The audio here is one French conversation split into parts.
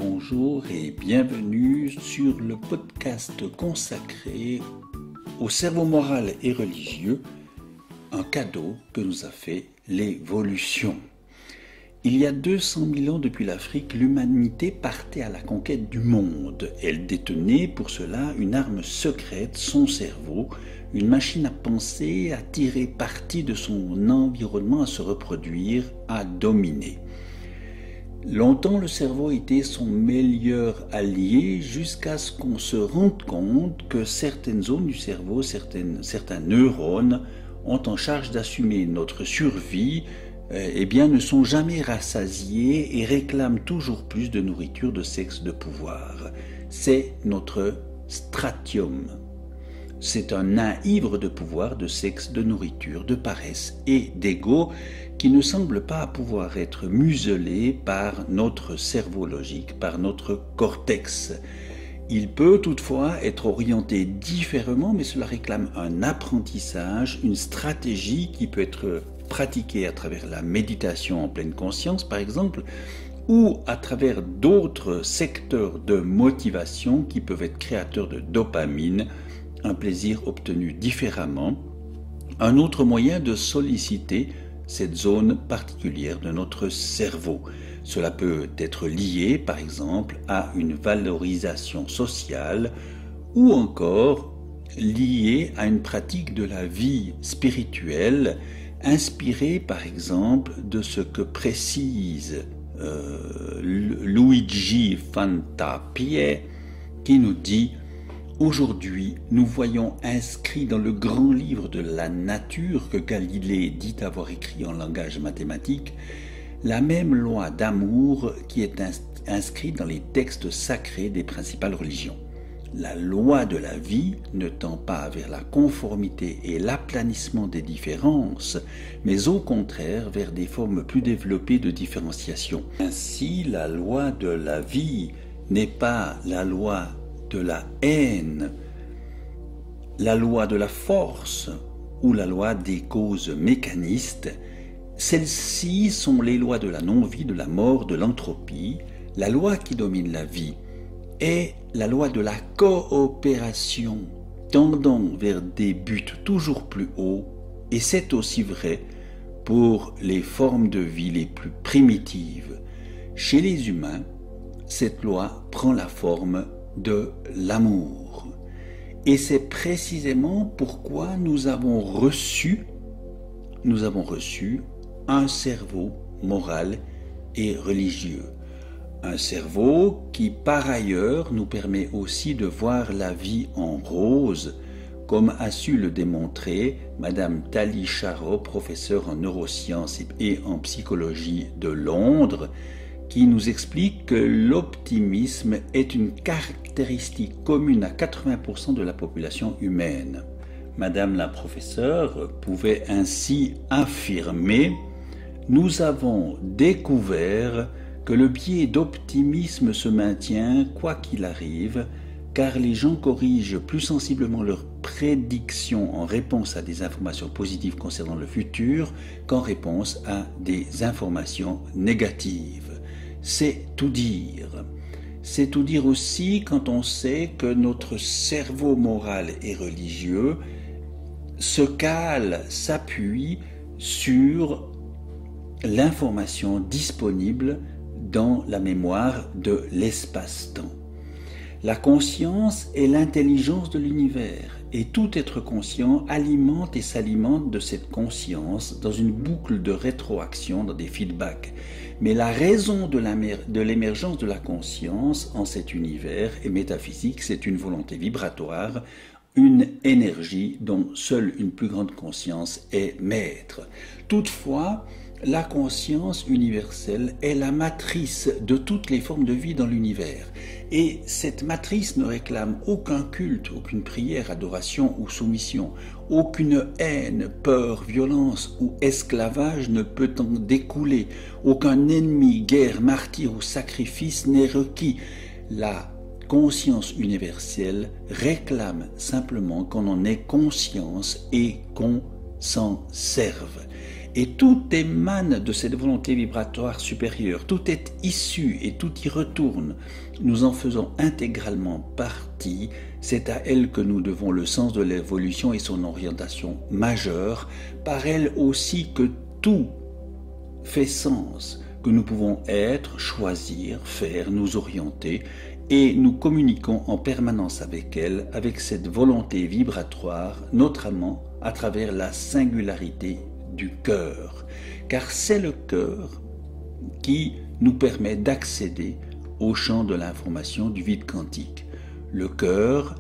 bonjour et bienvenue sur le podcast consacré au cerveau moral et religieux, un cadeau que nous a fait l'évolution. Il y a 200 000 ans depuis l'Afrique, l'humanité partait à la conquête du monde. Elle détenait pour cela une arme secrète, son cerveau, une machine à penser, à tirer parti de son environnement, à se reproduire, à dominer. Longtemps, le cerveau était son meilleur allié jusqu'à ce qu'on se rende compte que certaines zones du cerveau, certains neurones ont en charge d'assumer notre survie, ne sont jamais rassasiés et réclament toujours plus de nourriture, de sexe, de pouvoir. C'est notre stratium. C'est un nain ivre de pouvoir, de sexe, de nourriture, de paresse et d'ego qui ne semble pas pouvoir être muselé par notre cerveau logique, par notre cortex. Il peut toutefois être orienté différemment, mais cela réclame un apprentissage, une stratégie qui peut être pratiquée à travers la méditation en pleine conscience, par exemple, ou à travers d'autres secteurs de motivation qui peuvent être créateurs de dopamine, un plaisir obtenu différemment, un autre moyen de solliciter cette zone particulière de notre cerveau. Cela peut être lié, par exemple, à une valorisation sociale ou encore lié à une pratique de la vie spirituelle inspirée, par exemple, de ce que précise Luigi Fantapie, qui nous dit: aujourd'hui, nous voyons inscrit dans le grand livre de la nature que Galilée dit avoir écrit en langage mathématique, la même loi d'amour qui est inscrite dans les textes sacrés des principales religions. La loi de la vie ne tend pas vers la conformité et l'aplanissement des différences, mais au contraire vers des formes plus développées de différenciation. Ainsi, la loi de la vie n'est pas la loi de la haine, la loi de la force ou la loi des causes mécanistes. Celles-ci sont les lois de la non-vie, de la mort, de l'entropie. La loi qui domine la vie est la loi de la coopération, tendant vers des buts toujours plus hauts, et c'est aussi vrai pour les formes de vie les plus primitives. Chez les humains, cette loi prend la forme de l'amour. Et c'est précisément pourquoi nous avons reçu un cerveau moral et religieux. Un cerveau qui, par ailleurs, nous permet aussi de voir la vie en rose, comme a su le démontrer Madame Tali Sharot, professeure en neurosciences et en psychologie de Londres, qui nous explique que l'optimisme est une caractéristique commune à 80% de la population humaine. Madame la professeure pouvait ainsi affirmer: nous avons découvert que le biais d'optimisme se maintient quoi qu'il arrive, car les gens corrigent plus sensiblement leurs prédictions en réponse à des informations positives concernant le futur qu'en réponse à des informations négatives. C'est tout dire. C'est tout dire aussi quand on sait que notre cerveau moral et religieux se cale, s'appuie sur l'information disponible dans la mémoire de l'espace-temps. La conscience est l'intelligence de l'univers, et tout être conscient alimente et s'alimente de cette conscience dans une boucle de rétroaction, dans des feedbacks. Mais la raison de l'émergence de la conscience en cet univers est métaphysique, c'est une volonté vibratoire, une énergie dont seule une plus grande conscience est maître. Toutefois, la conscience universelle est la matrice de toutes les formes de vie dans l'univers. Et cette matrice ne réclame aucun culte, aucune prière, adoration ou soumission. Aucune haine, peur, violence ou esclavage ne peut en découler. Aucun ennemi, guerre, martyre ou sacrifice n'est requis. La conscience universelle réclame simplement qu'on en ait conscience et qu'on s'en serve. Et tout émane de cette volonté vibratoire supérieure, tout est issu et tout y retourne. Nous en faisons intégralement partie, c'est à elle que nous devons le sens de l'évolution et son orientation majeure, par elle aussi que tout fait sens, que nous pouvons être, choisir, faire, nous orienter, et nous communiquons en permanence avec elle, avec cette volonté vibratoire, notamment à travers la singularité du cœur, car c'est le cœur qui nous permet d'accéder au champ de l'information du vide quantique. Le cœur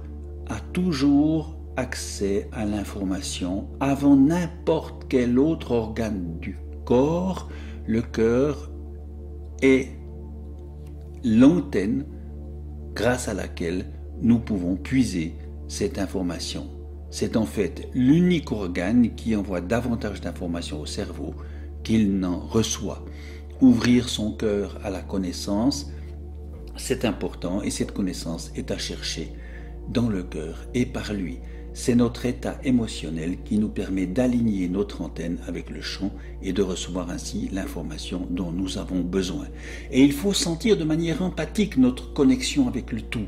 a toujours accès à l'information avant n'importe quel autre organe du corps. Le cœur est l'antenne grâce à laquelle nous pouvons puiser cette information. C'est en fait l'unique organe qui envoie davantage d'informations au cerveau qu'il n'en reçoit. Ouvrir son cœur à la connaissance, c'est important, et cette connaissance est à chercher dans le cœur et par lui. C'est notre état émotionnel qui nous permet d'aligner notre antenne avec le champ et de recevoir ainsi l'information dont nous avons besoin. Et il faut sentir de manière empathique notre connexion avec le tout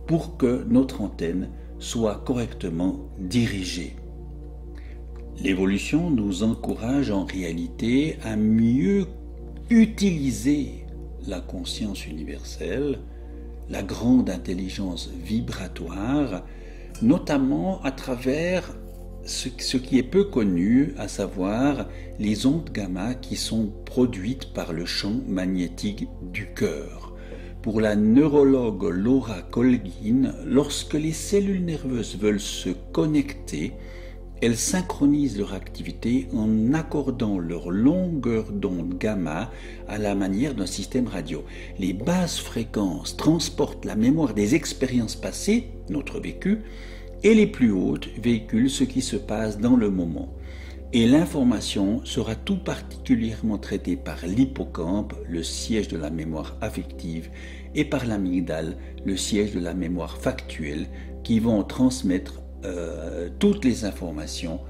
pour que notre antenne soit correctement dirigée. L'évolution nous encourage en réalité à mieux utiliser la conscience universelle, la grande intelligence vibratoire, notamment à travers ce qui est peu connu, à savoir les ondes gamma qui sont produites par le champ magnétique du cœur. Pour la neurologue Laura Colgin, lorsque les cellules nerveuses veulent se connecter, elles synchronisent leur activité en accordant leur longueur d'onde gamma à la manière d'un système radio. Les basses fréquences transportent la mémoire des expériences passées, notre vécu, et les plus hautes véhiculent ce qui se passe dans le moment. Et l'information sera tout particulièrement traitée par l'hippocampe, le siège de la mémoire affective, et par l'amygdale, le siège de la mémoire factuelle, qui vont transmettre toutes les informations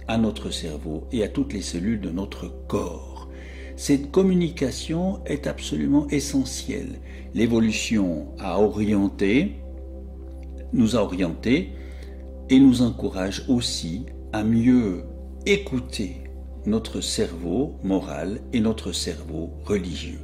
à notre cerveau et à toutes les cellules de notre corps. Cette communication est absolument essentielle. L'évolution nous a orientés et nous encourage aussi à mieux écouter notre cerveau moral et notre cerveau religieux.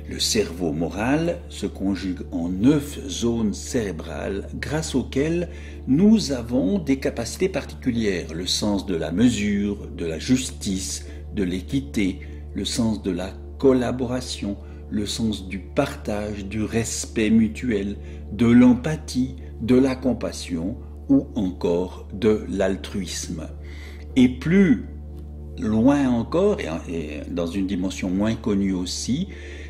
Le cerveau moral se conjugue en 9 zones cérébrales grâce auxquelles nous avons des capacités particulières, le sens de la mesure, de la justice, de l'équité, le sens de la collaboration, le sens du partage, du respect mutuel, de l'empathie, de la compassion ou encore de l'altruisme. Et plus loin encore, et dans une dimension moins connue aussi,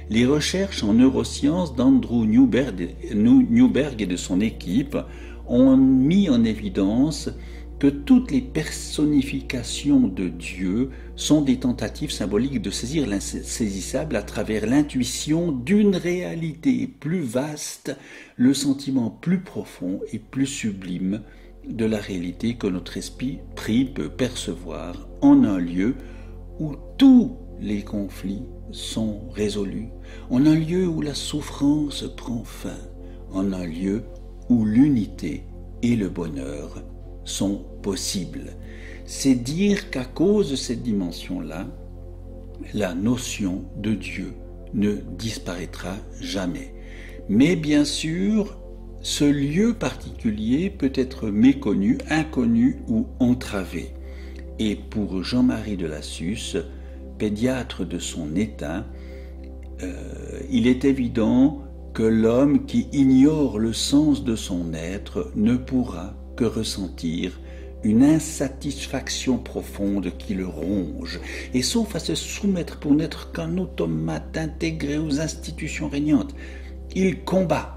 les recherches en neurosciences d'Andrew Newberg et de son équipe ont mis en évidence que toutes les personnifications de Dieu sont des tentatives symboliques de saisir l'insaisissable à travers l'intuition d'une réalité plus vaste, le sentiment plus profond et plus sublime de la réalité que notre esprit peut percevoir en un lieu où tous les conflits sont résolus, en un lieu où la souffrance prend fin, en un lieu où l'unité et le bonheur sont possibles. C'est dire qu'à cause de cette dimension-là, la notion de Dieu ne disparaîtra jamais. Mais bien sûr, ce lieu particulier peut être méconnu, inconnu ou entravé. Et pour Jean-Marie Delassus, pédiatre de son état, il est évident que l'homme qui ignore le sens de son être ne pourra que ressentir une insatisfaction profonde qui le ronge, et sauf à se soumettre pour n'être qu'un automate intégré aux institutions régnantes, il combat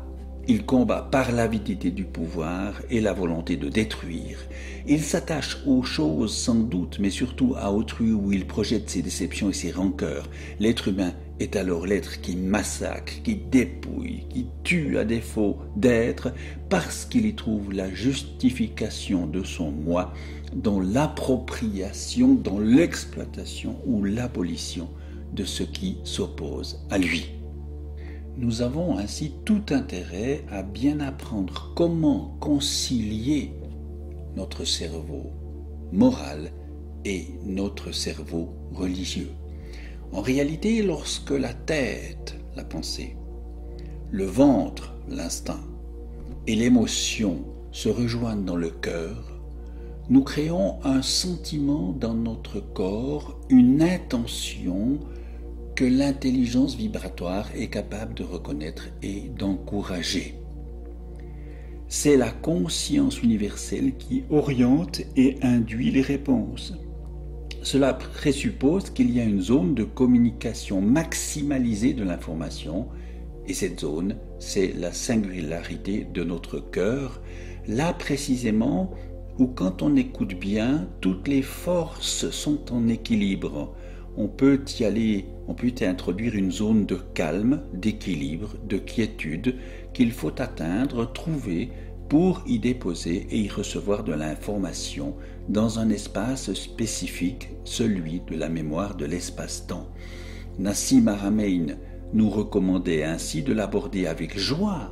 par l'avidité du pouvoir et la volonté de détruire. Il s'attache aux choses sans doute, mais surtout à autrui où il projette ses déceptions et ses rancœurs. L'être humain est alors l'être qui massacre, qui dépouille, qui tue à défaut d'être, parce qu'il y trouve la justification de son moi, dans l'appropriation, dans l'exploitation ou l'abolition de ce qui s'oppose à lui. Nous avons ainsi tout intérêt à bien apprendre comment concilier notre cerveau moral et notre cerveau religieux. En réalité, lorsque la tête, la pensée, le ventre, l'instinct, et l'émotion se rejoignent dans le cœur, nous créons un sentiment dans notre corps, une intention que l'intelligence vibratoire est capable de reconnaître et d'encourager. C'est la conscience universelle qui oriente et induit les réponses. Cela présuppose qu'il y a une zone de communication maximalisée de l'information, et cette zone, c'est la singularité de notre cœur, là précisément où quand on écoute bien, toutes les forces sont en équilibre. On peut y introduire une zone de calme, d'équilibre, de quiétude qu'il faut atteindre, trouver pour y déposer et y recevoir de l'information dans un espace spécifique, celui de la mémoire de l'espace-temps. Nassim Haramein nous recommandait ainsi de l'aborder avec joie,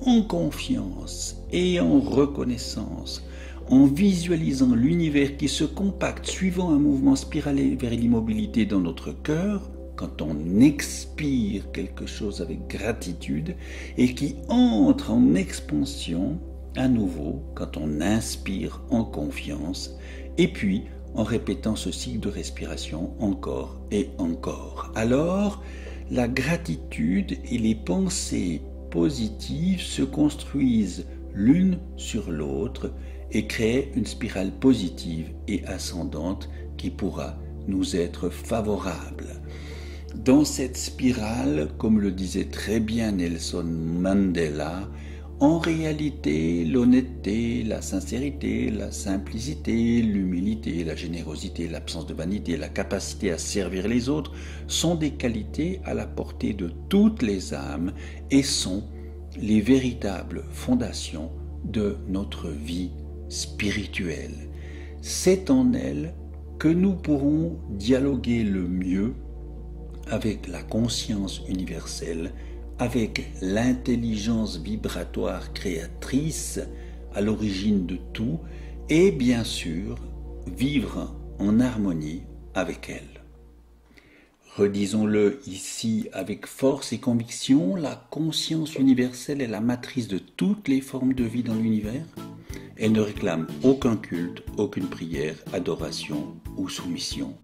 en confiance et en reconnaissance, en visualisant l'univers qui se compacte suivant un mouvement spiralé vers l'immobilité dans notre cœur, quand on expire quelque chose avec gratitude, et qui entre en expansion à nouveau quand on inspire en confiance, et puis en répétant ce cycle de respiration encore et encore. Alors, la gratitude et les pensées positives se construisent l'une sur l'autre et créent une spirale positive et ascendante qui pourra nous être favorable. Dans cette spirale, comme le disait très bien Nelson Mandela, en réalité, l'honnêteté, la sincérité, la simplicité, l'humilité, la générosité, l'absence de vanité, la capacité à servir les autres sont des qualités à la portée de toutes les âmes et sont les véritables fondations de notre vie spirituelle. C'est en elles que nous pourrons dialoguer le mieux avec la conscience universelle, avec l'intelligence vibratoire créatrice à l'origine de tout, et bien sûr vivre en harmonie avec elle. Redisons-le ici avec force et conviction, la conscience universelle est la matrice de toutes les formes de vie dans l'univers. Elle ne réclame aucun culte, aucune prière, adoration ou soumission.